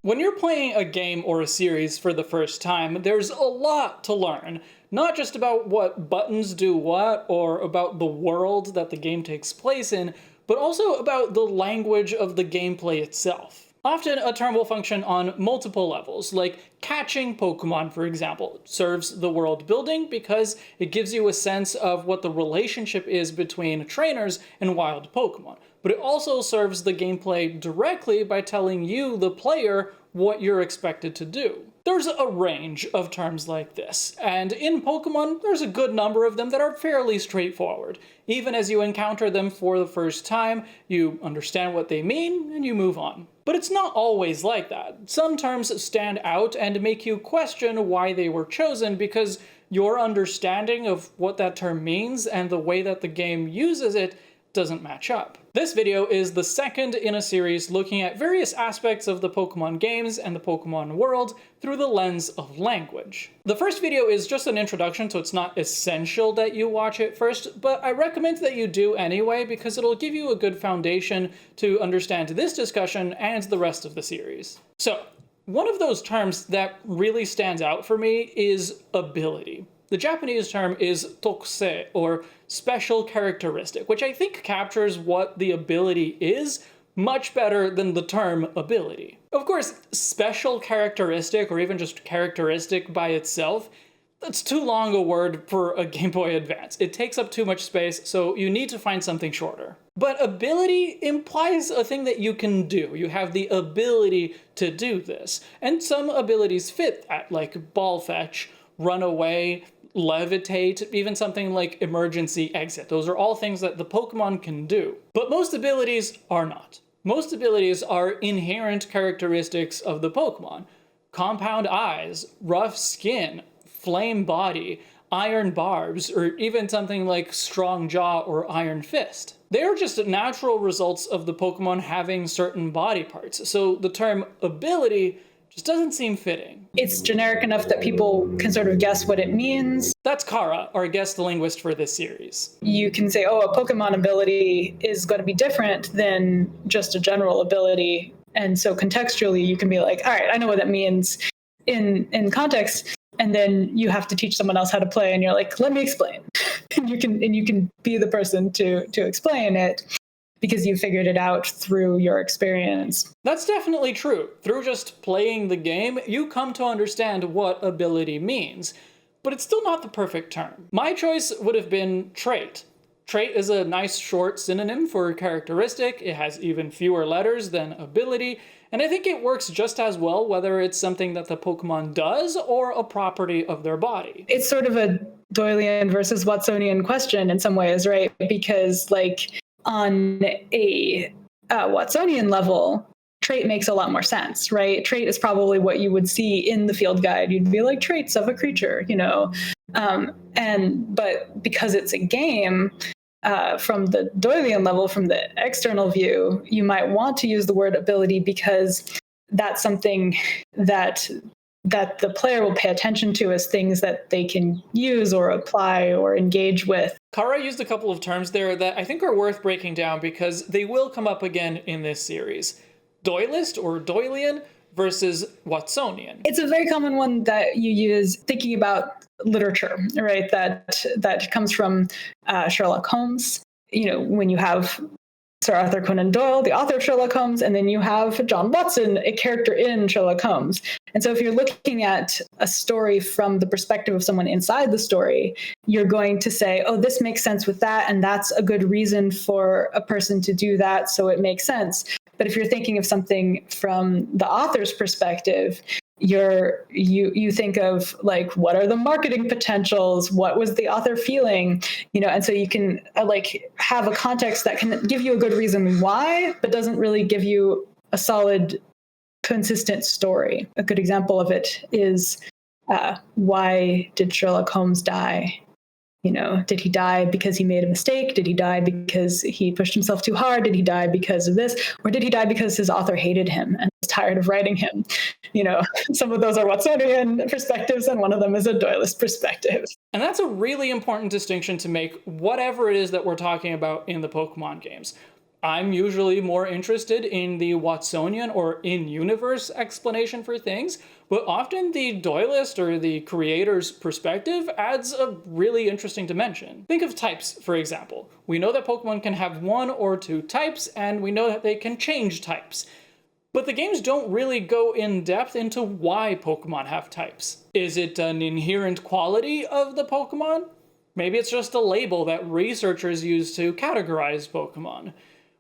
When you're playing a game or a series for the first time, there's a lot to learn. Not just about what buttons do what, or about the world that the game takes place in, but also about the language of the gameplay itself. Often, a term will function on multiple levels, like catching Pokemon, for example, serves the world building because it gives you a sense of what the relationship is between trainers and wild Pokemon. But it also serves the gameplay directly by telling you, the player, what you're expected to do. There's a range of terms like this, and in Pokemon, there's a good number of them that are fairly straightforward. Even as you encounter them for the first time, you understand what they mean, and you move on. But it's not always like that. Some terms stand out and make you question why they were chosen because your understanding of what that term means and the way that the game uses it doesn't match up. This video is the second in a series looking at various aspects of the Pokemon games and the Pokemon world through the lens of language. The first video is just an introduction, so it's not essential that you watch it first, but I recommend that you do anyway because it'll give you a good foundation to understand this discussion and the rest of the series. So, one of those terms that really stands out for me is ability. The Japanese term is tokuse, or special characteristic, which I think captures what the ability is much better than the term ability. Of course, special characteristic, or even just characteristic by itself, that's too long a word for a Game Boy Advance. It takes up too much space, so you need to find something shorter. But ability implies a thing that you can do. You have the ability to do this. And some abilities fit that, like ball fetch, run away, levitate, even something like emergency exit. Those are all things that the Pokemon can do. But most abilities are not. Most abilities are inherent characteristics of the Pokemon. Compound eyes, rough skin, flame body, iron barbs, or even something like strong jaw or iron fist. They are just natural results of the Pokemon having certain body parts. So the term ability just doesn't seem fitting. It's generic enough that people can sort of guess what it means. That's Kara, our guest linguist for this series. You can say, oh, a Pokemon ability is going to be different than just a general ability. And so contextually, you can be like, all right, I know what that means in context. And then you have to teach someone else how to play. And you're like, let me explain. and you can be the person to explain it, because you figured it out through your experience. That's definitely true. Through just playing the game, you come to understand what ability means. But it's still not the perfect term. My choice would have been trait. Trait is a nice short synonym for characteristic. It has even fewer letters than ability, and I think it works just as well whether it's something that the Pokemon does or a property of their body. It's sort of a Doylean versus Watsonian question in some ways, right? Because, like, on a Watsonian level, trait makes a lot more sense, right? Trait is probably what you would see in the field guide. You'd be like, traits of a creature, you know? But because it's a game, from the Doylean level, from the external view, you might want to use the word ability because that's something that the player will pay attention to as things that they can use or apply or engage with. Kara used a couple of terms there that I think are worth breaking down because they will come up again in this series. Doylist or Doylean versus Watsonian. It's a very common one that you use thinking about literature, right? That comes from Sherlock Holmes. You know, when you have Sir Arthur Conan Doyle, the author of Sherlock Holmes, and then you have John Watson, a character in Sherlock Holmes. And so if you're looking at a story from the perspective of someone inside the story, you're going to say, oh, this makes sense with that, and that's a good reason for a person to do that, so it makes sense. But if you're thinking of something from the author's perspective, you think of, like, what are the marketing potentials? What was the author feeling? You know, and so you can have a context that can give you a good reason why, but doesn't really give you a solid, consistent story. A good example of it is why did Sherlock Holmes die? You know, did he die because he made a mistake? Did he die because he pushed himself too hard? Did he die because of this? Or did he die because his author hated him and was tired of writing him? You know, some of those are Watsonian perspectives, and one of them is a Doylist perspective. And that's a really important distinction to make, whatever it is that we're talking about in the Pokemon games. I'm usually more interested in the Watsonian or in-universe explanation for things, but often the Doylist or the creator's perspective adds a really interesting dimension. Think of types, for example. We know that Pokemon can have 1 or 2 types, and we know that they can change types. But the games don't really go in depth into why Pokemon have types. Is it an inherent quality of the Pokemon? Maybe it's just a label that researchers use to categorize Pokemon.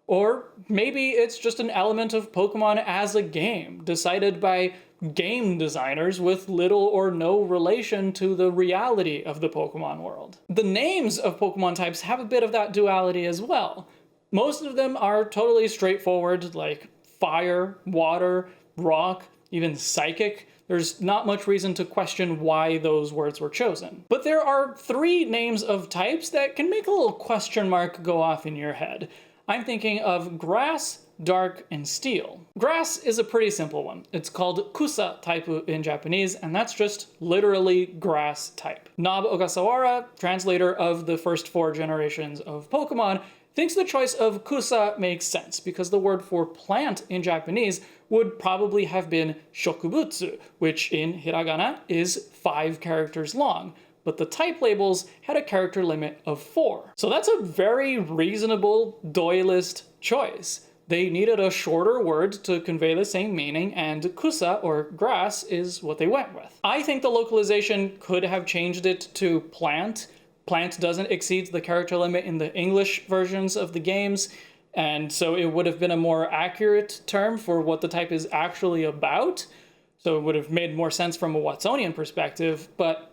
Or maybe it's just an element of Pokemon as a game, decided by game designers with little or no relation to the reality of the Pokemon world. The names of Pokemon types have a bit of that duality as well. Most of them are totally straightforward, like fire, water, rock, even psychic. There's not much reason to question why those words were chosen. But there are 3 names of types that can make a little question mark go off in your head. I'm thinking of grass, dark, and steel. Grass is a pretty simple one. It's called Kusa type in Japanese, and that's just literally grass type. Nob Ogasawara, translator of the first 4 generations of Pokemon, thinks the choice of Kusa makes sense because the word for plant in Japanese would probably have been shokubutsu, which in hiragana is 5 characters long. But the type labels had a character limit of 4. So that's a very reasonable Doylist choice. They needed a shorter word to convey the same meaning, and kusa, or grass, is what they went with. I think the localization could have changed it to plant. Plant doesn't exceed the character limit in the English versions of the games, and so it would have been a more accurate term for what the type is actually about. So it would have made more sense from a Watsonian perspective, but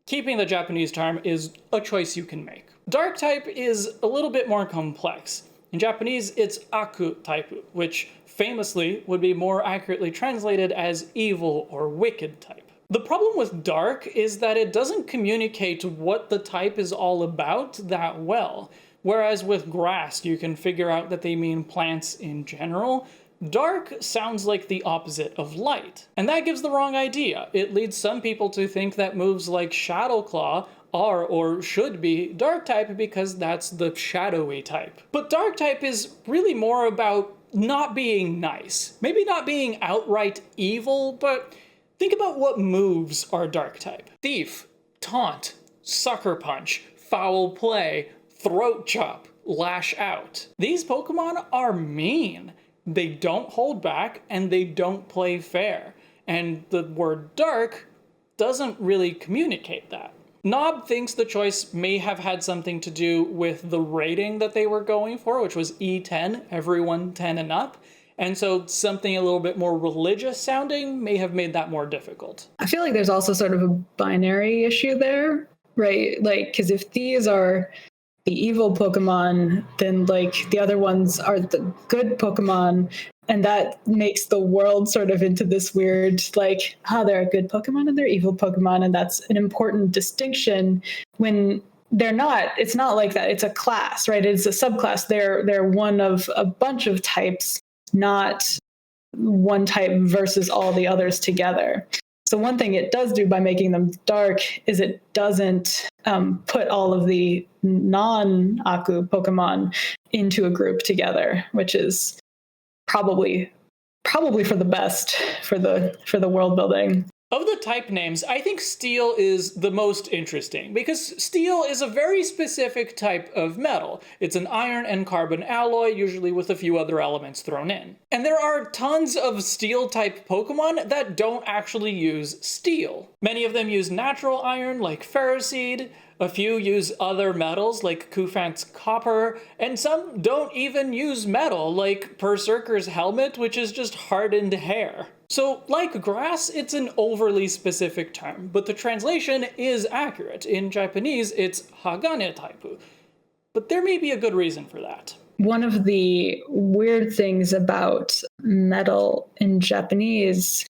keeping the Japanese term is a choice you can make. Dark type is a little bit more complex. In Japanese, it's aku type, which famously would be more accurately translated as evil or wicked type. The problem with dark is that it doesn't communicate what the type is all about that well. Whereas with grass, you can figure out that they mean plants in general. Dark sounds like the opposite of light, and that gives the wrong idea. It leads some people to think that moves like Shadow Claw are or should be dark type because that's the shadowy type. But dark type is really more about not being nice. Maybe not being outright evil, but think about what moves are dark type. Thief, taunt, sucker punch, foul play, throat chop, lash out. These Pokemon are mean. They don't hold back, and they don't play fair. And the word dark doesn't really communicate that. Nob thinks the choice may have had something to do with the rating that they were going for, which was E10, everyone 10 and up. And so something a little bit more religious sounding may have made that more difficult. I feel like there's also sort of a binary issue there, right? Like, because if these are the evil Pokemon, then like the other ones are the good Pokemon, and that makes the world sort of into this weird, like, they're a good Pokemon and they're evil Pokemon, and that's an important distinction when they're not. It's not like that. It's a class, right? It's a subclass. They're one of a bunch of types, not one type versus all the others together. So one thing it does do by making them dark is it doesn't put all of the non-Aku Pokemon into a group together, which is probably for the best for the world building. Of the type names, I think Steel is the most interesting, because Steel is a very specific type of metal. It's an iron and carbon alloy, usually with a few other elements thrown in. And there are tons of Steel-type Pokemon that don't actually use Steel. Many of them use natural iron, like Ferroseed. A few use other metals, like Kufant's copper, and some don't even use metal, like Berserker's helmet, which is just hardened hair. So, like grass, it's an overly specific term, but the translation is accurate. In Japanese, it's Hagane taipu. But there may be a good reason for that. One of the weird things about metal in Japanese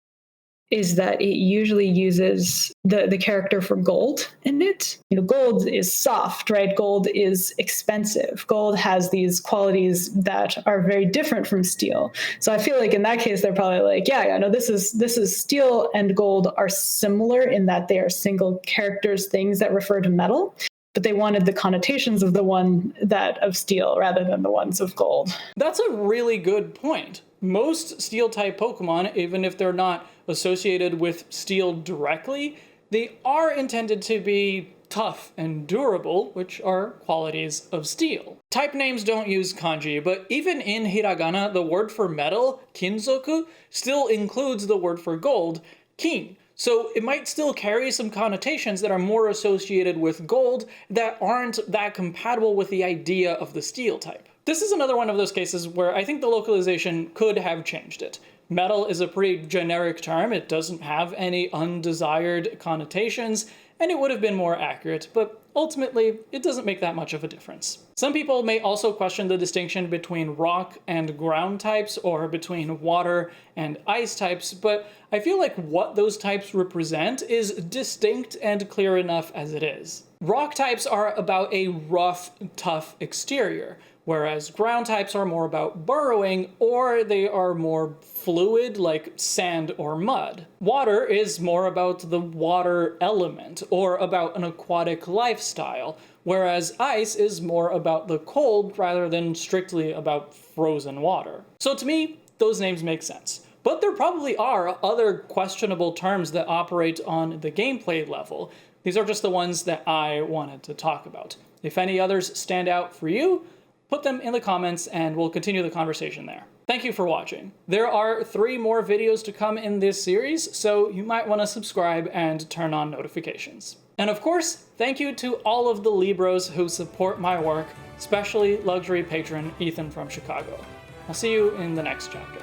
is that it usually uses the character for gold in it. You know, gold is soft, right? Gold is expensive. Gold has these qualities that are very different from steel. So I feel like in that case, they're probably like, no, this is steel and gold are similar in that they are single characters, things that refer to metal. but they wanted the connotations of the one that of steel rather than the ones of gold. That's a really good point. Most steel-type Pokemon, even if they're not associated with steel directly, they are intended to be tough and durable, which are qualities of steel. Type names don't use kanji, but even in hiragana, the word for metal, kinzoku, still includes the word for gold, kin. So it might still carry some connotations that are more associated with gold that aren't that compatible with the idea of the steel type. This is another one of those cases where I think the localization could have changed it. Metal is a pretty generic term, it doesn't have any undesired connotations, and it would have been more accurate, but ultimately, it doesn't make that much of a difference. Some people may also question the distinction between rock and ground types, or between water and ice types, but I feel like what those types represent is distinct and clear enough as it is. Rock types are about a rough, tough exterior, whereas ground types are more about burrowing, or they are more fluid, like sand or mud. Water is more about the water element, or about an aquatic lifestyle, whereas ice is more about the cold rather than strictly about frozen water. So to me, those names make sense. But there probably are other questionable terms that operate on the gameplay level. These are just the ones that I wanted to talk about. If any others stand out for you, put them in the comments and we'll continue the conversation there. Thank you for watching. There are 3 more videos to come in this series, so you might want to subscribe and turn on notifications. And of course, thank you to all of the Libros who support my work, especially luxury patron Ethan from Chicago. I'll see you in the next chapter.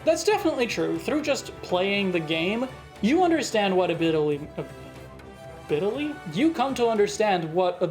That's definitely true. Through just playing the game, you understand what you come to understand what